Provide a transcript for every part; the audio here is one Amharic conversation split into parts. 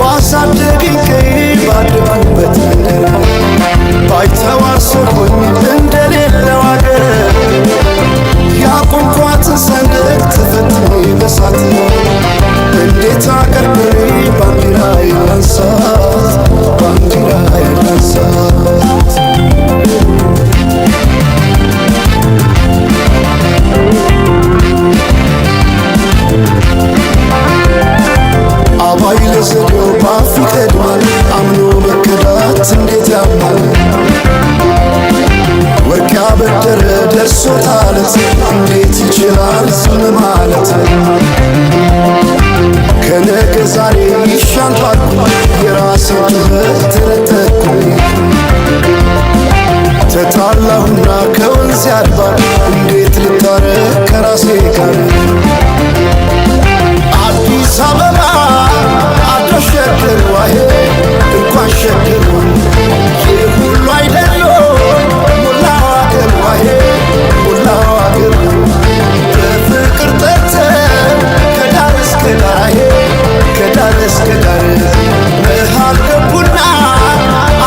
ባሳደገኝ ቀይ ባደኩበት ምድር ባይተዋሰብኩኝ እንደሌለው አገር ያቆምኳትን ሰንደቅ ተፈትኜ በሳት እንዴት አቀርቅሬ ባንዲራዬን ላንሳት ባንዲራዬን ላንሳት አባይ ለዘዴው ባፍ ይቀድማል አምኖ መከዳት እንዴት ያማል ወርቅ ያበደረ ደርሶታለት እንዴት ይችላል ዝም ማለት ከነገ ዛሬ ይሻል ባልኩ የራሴን ጩኸት ተነጠቅኩኝ ተጣላሁና ከወንዝ ያድባል እንዴት ልታረቅ ከራሴ ጋር አዲስ አበባ አደሸገር ዋሄ እንኳን ሸገር ይህ ሁሉ አይደሎ ሙላው አገር ዋሄ ሙላው አገር በፍቅር ጠርተን ከዳር እስከ ዳር ከዳር እስከ ዳር መሃል ገቡና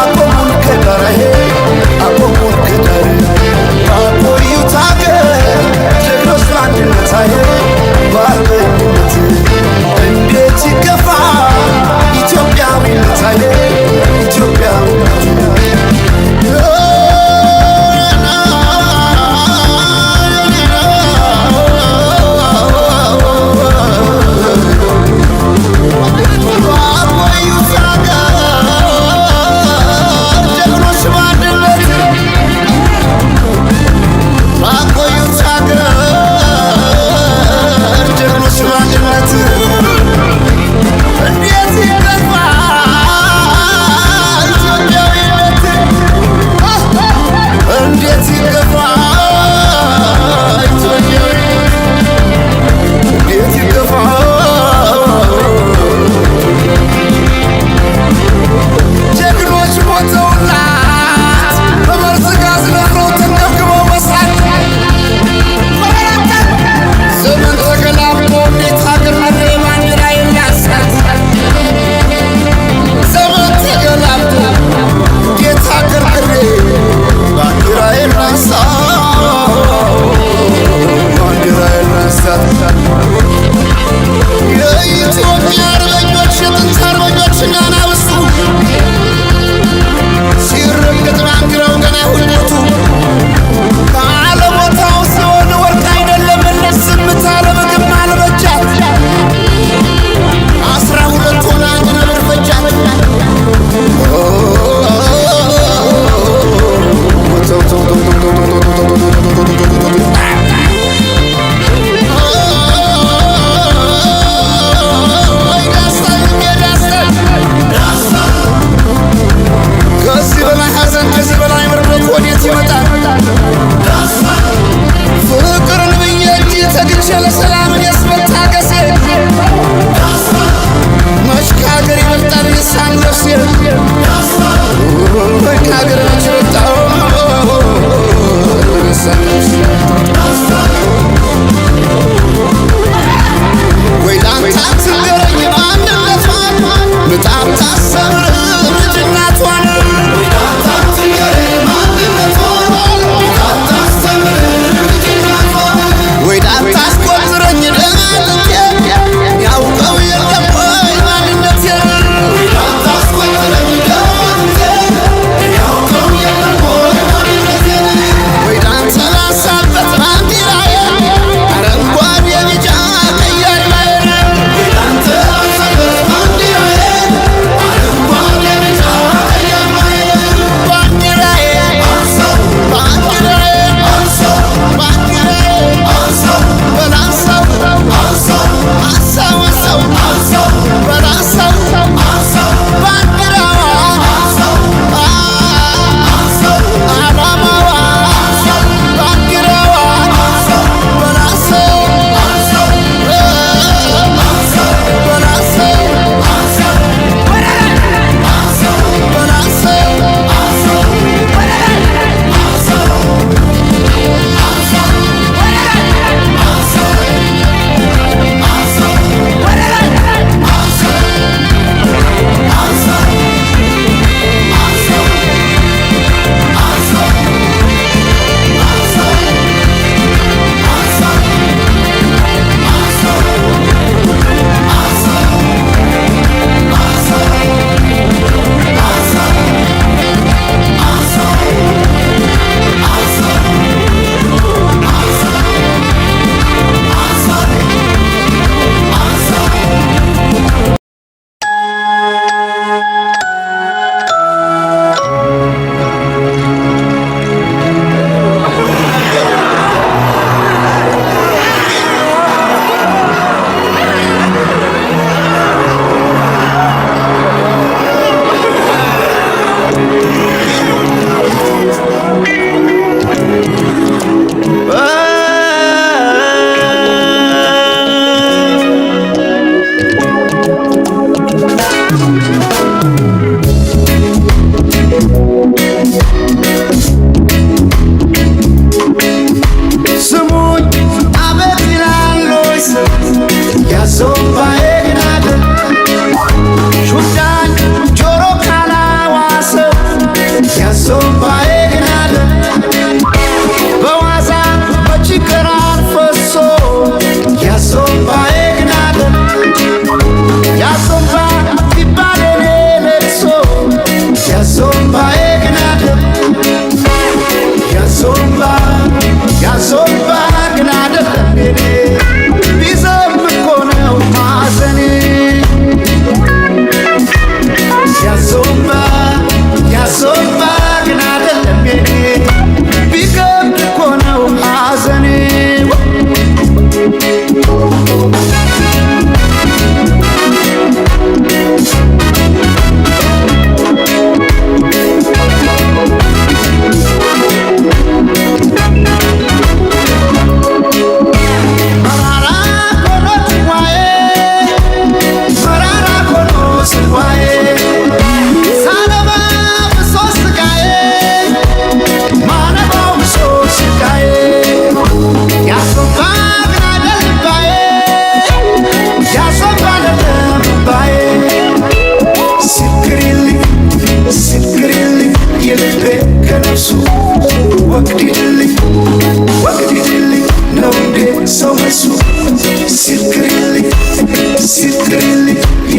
አቆሙን ከዳር አቆሙን ከዳር ባቆዩት አገር ጀግኖች በአንድነት በአንድነት እንዴት ይገፋ ኢትዮጵያዊነት ኢትዮጵያዊነት Salam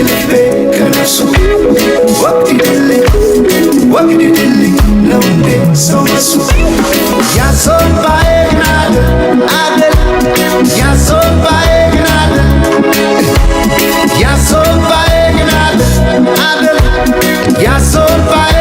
የልቤ ከነፍሱ ወግድልኝ ነው እንዴ ሰው መሱ ያሶባዬ አገል ያሶባዬ ያሶባዬ አገል ያሶባዬ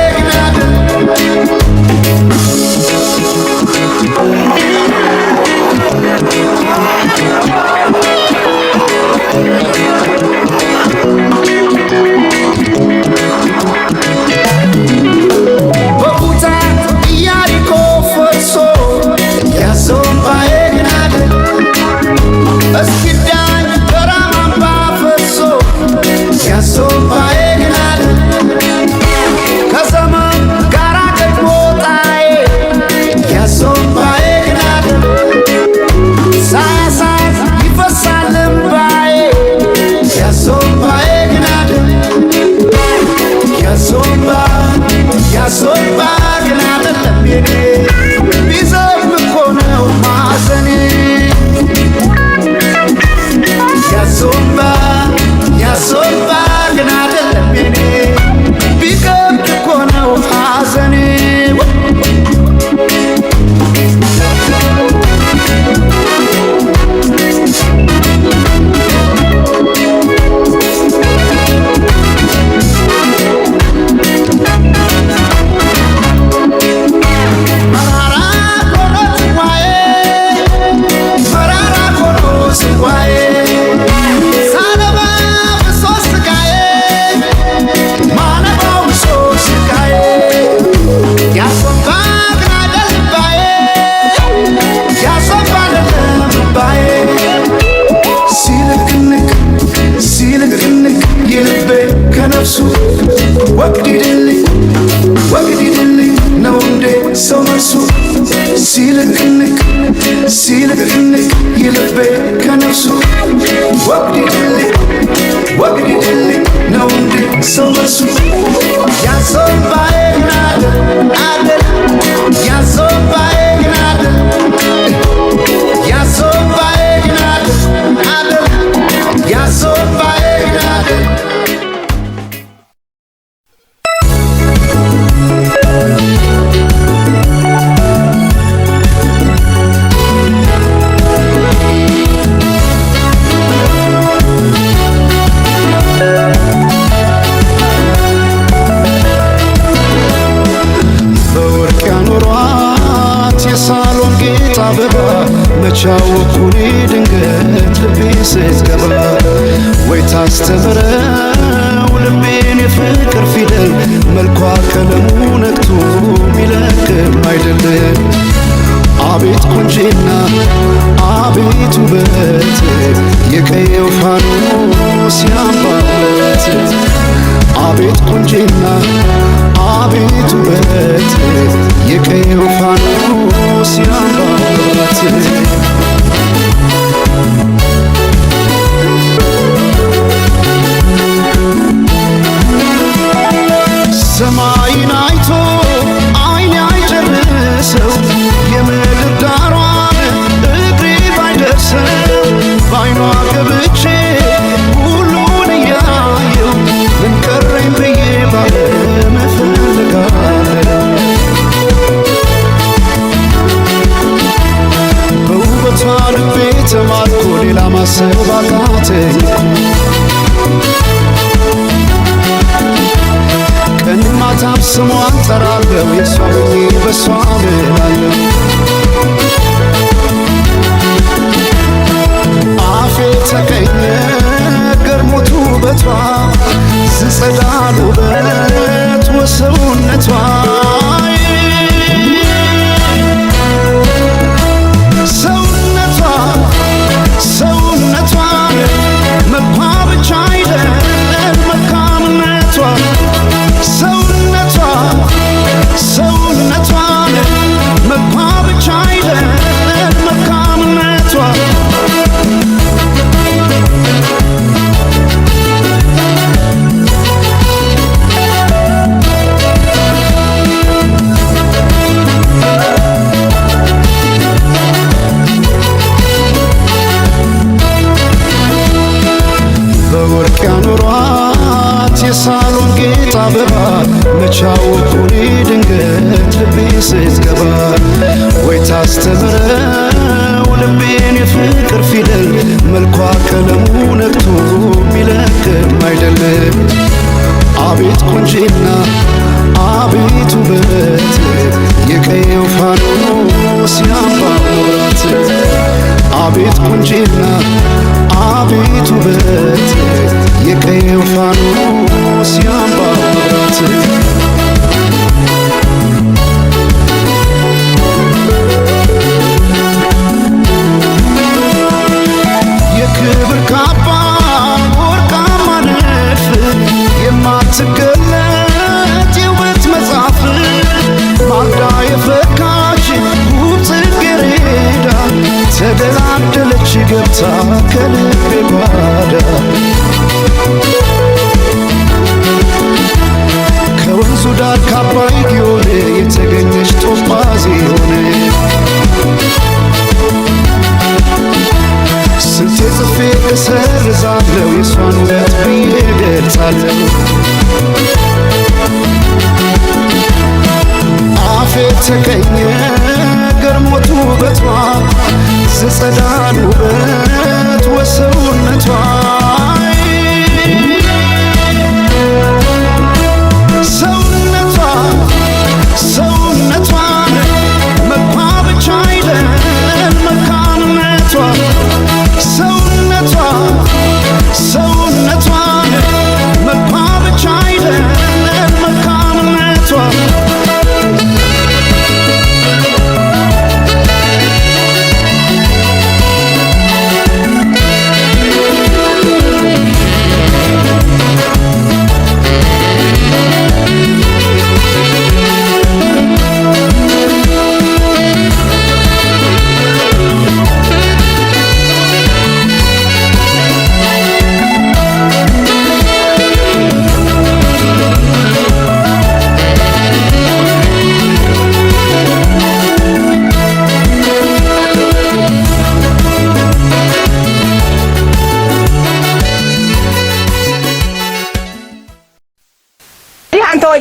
ወግድልኝ ነው እንዴ ሰው መልሱ ሲልቅንቅ የልቤ ከነፍሱ ወግድልኝ ነው እንዴ ሰው መልሱ ያሶባዬ አገል ያሶባዬ ያሶባዬ አገል ያሶባዬ መቻወኩኔ ድንገት ልቤ ስትገባ ወይ ታስተምረው ልቤን የፍቅር ፊደል መልኳ ቀለሙ ነክቶ ሚለቅም አይደለም። አቤት ቁንጂና አቤት ውበት የቀየው ፋኖስ ያምባበት አቤት ቁንጂና አቤት ውበት የቀየው ፋኖስ ያምባበት ሰማይን አይቶ አይኔ አይጨርሰው የምድር ዳሯን እግሬ ባይደርሰው ባይኗ ገብቼ ሁሉን እያየው ምን ቀረኝ ብዬ ባለም እፈልጋለሁ። በውበቷ ልቤ ተማርኮ ሌላ ማሰብ አቃተኝ። ቀን ማታም ስሟን ጠራለሁ የሷ ብዬ በሷ እምላለሁ። አፌ ተቀኘ ገርሞት ውበቷ ዝጸዳል ውበት ወሰውነቷ ሰውነቷ መልኳ ብቻ አይደል መልካምነቷ ሰውነቷ መልኳ ብቻ አይደል መልካምነቷ በወርቅ ያኖሯት የሳሎን ጌጥ አበባ መቻወቁን ድንገት ልቤ ስትገባ ወይ ታስተምረው ልቤን የፍቅር ፊደል መልኳ ቀለሙ ነቅቶ ቢለቅም አይደለም አቤት ቁንጂና አቤት ውበት የቀየው ፋኖስ ያምባው መብራት አቤት ቁንጂና አቤት ውበት የቀየው ፋኖስ ያምባው መብራት የክብር ካባ ወርቃማ ንድፍ የማትገለጥ የውበት መጽሐፍ ማልዳ የፈካች ውብ ጽጌረዳ ተደላደለች ገብታ ከልቤ ጓዳ ከወንዙ ዳር ካባይ ጊዮን የተገኘች ጦጳዝ ሆነ ስንቴ ጽፌ እሰርዛለሁ የሷን ውበት ብዬ ገልጻለሁ አፌ ተቀኘ ገርሞት ውበቷ ዘጸዳል ውበት ወሰውነቷ ሰውነቷን መልኳ ብቻ አይደል መካንነቷ ሰውነቷን መልኳ ብቻ አይደል መካንነቷ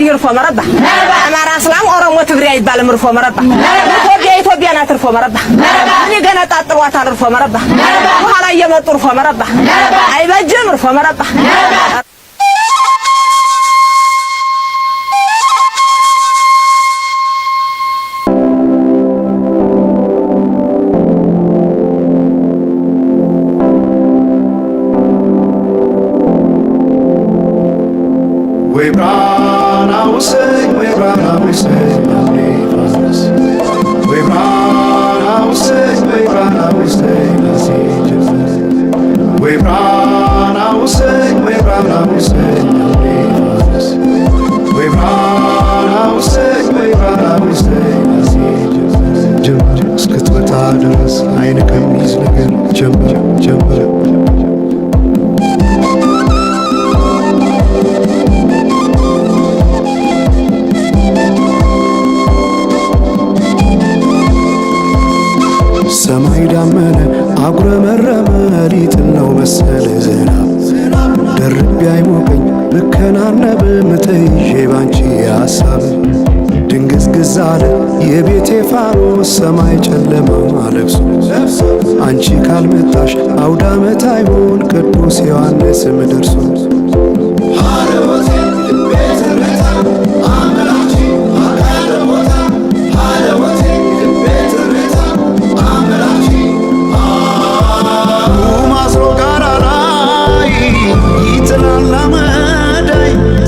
يرفو مربع أمار أسلام أورمو تغري يبال مرفو مربع إثيوبيا نات رفو مربع أني جنا تطلعات رفو مربع وهلا يمط رفو مربع أي بجم رفو مربع ሰማይ ዳመነ አጉረመረመ ሊጥለው መሰለ ዝናብ ደርቤ አይሞቀኝ ብከናነብ ምተይዤ ባንቺ ሐሳብ ድንግዝግዝ አለ የቤቴ ፋኖስ ሰማይ ጨለማ ለብሶ አንቺ ካልመጣሽ አውደ ዓመት አይሆን ቅዱስ ዮሐንስም ደርሶ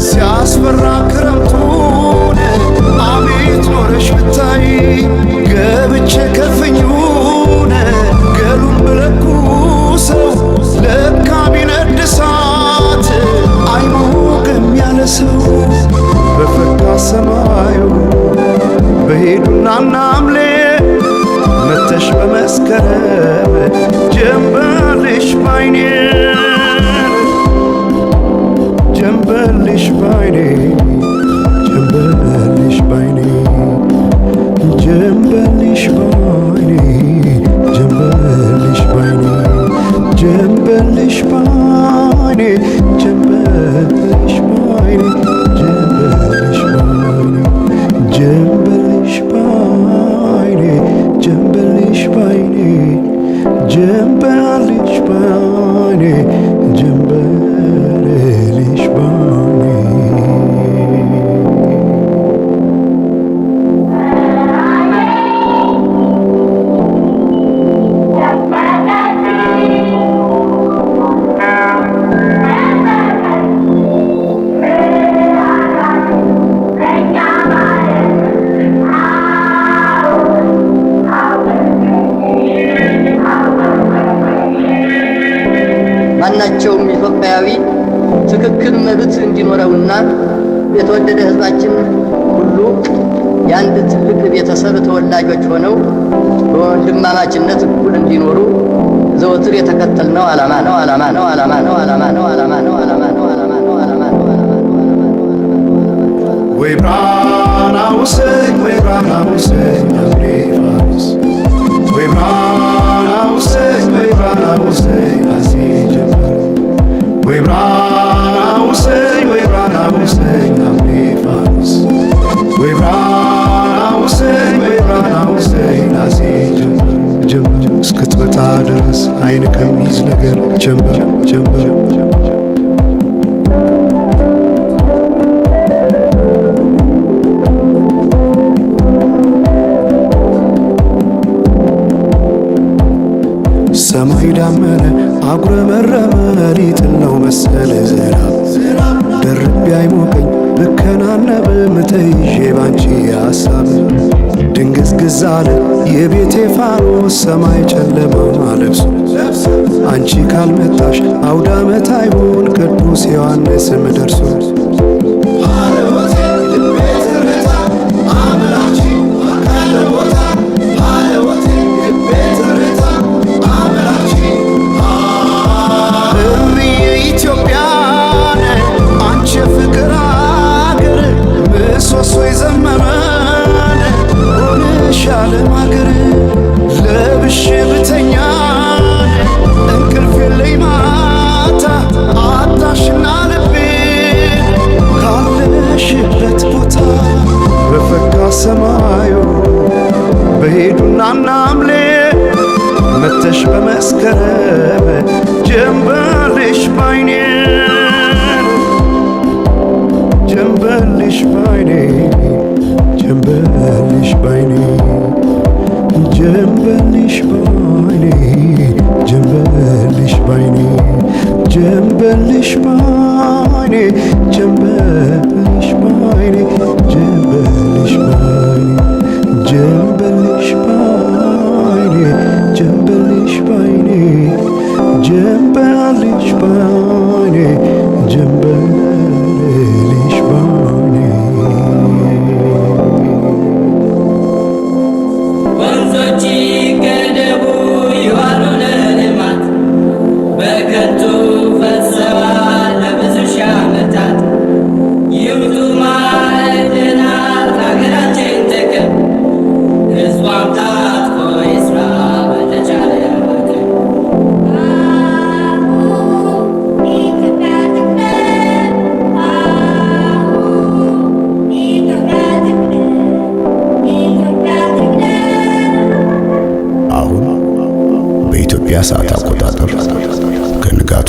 ሲያስፈራ ክረምቱን አቤት ኖረሽ ብታይ ገብቼ ከፍኙን ገሉን ብለኩ ሰው ለካ ቢነድ እሳት አይሞቅም ያለ ሰው በፈካ ሰማዩ በሄዱና ናምሌ መተሽ በመስከረም ጀንበልሽ ባይኔ ጀንበልሽ ባይኔ ጀንበልሽ ባይኔ ጀንበልሽ ባይኔ ጀንበልሽ ባይኔ ጀንበልሽ ባይኔ ጀንበልሽ ባይኔ ትክክል መብት እንዲኖረውና የተወደደ ሕዝባችን ሁሉ የአንድ ትልቅ ቤተሰብ ተወላጆች ሆነው በወንድማማችነት እኩል እንዲኖሩ ዘወትር የተከተልነው ዓላማ ነው። ወይ ብራና ውሰኝ ወይ ብራና ውሰኝ አብሬ ፋኖስ ወይ ብራና ውሰኝ ወይ ብራና ውሰኝ አሴ ጀመር ወይ ብራና ውሰኝ ወይ ብራና ውሰኝ አብሬ ፋኖስ ወይ ብራና ውሰኝ ወይ ብራና ውሰኝ አሴ ጀመር እስክትመጣ ድረስ አይን ከሚይዝ ነገር ጀመር ሰማይ ዳመነ አጉረመረመ ሊጥል ነው መሰለ ዝናብ ደርቤ አይሞቀኝ ብከናነብ ምተይዤ ባንቺ ሐሳብ ድንግዝግዝ አለ የቤቴ ፋኖስ ሰማይ ጨለማ ለብሶ አንቺ ካልመጣሽ አውደ ዓመት አይሆን ቅዱስ ዮሐንስም ደርሶ ሰማዩ በሄዱና ናምሌ መተሽ በመስከረም ጀንበልሽ ባይኔ ጀንበልሽ ባይኔ ጀንበልሽ ባይኔ ጀንበልሽ ባይኔ ጀንበልሽ ባይኔ ጀንበልሽ ባይኔ ጀንበልሽ ባይኔ ጀንበልሽ ባይኔ ጀንበልሽ ባይኔ ጀንበልሽ ባይኔ ጀንበልሽ ባይኔ ጀንበልሽ ባይኔ ወንዞች ገደቡ ይዋሉ ለልማት በከንቱ ፈሰዋል ለብዙ ሺህ ዓመታት ይምጡ ማዕድናት ሀገራችን ጥቅም ሕዝቧም ታጥቆ ይስራ በተቻለ አቅም። ኢትዮጵያ ትቅደም፣ ኢትዮጵያ ትቅደም፣ ኢትዮጵያ ትቅደም። አሁን በኢትዮጵያ ሰዓት አቆጣጠር ከንጋቱ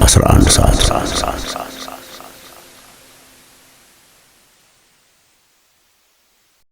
11 ሰዓት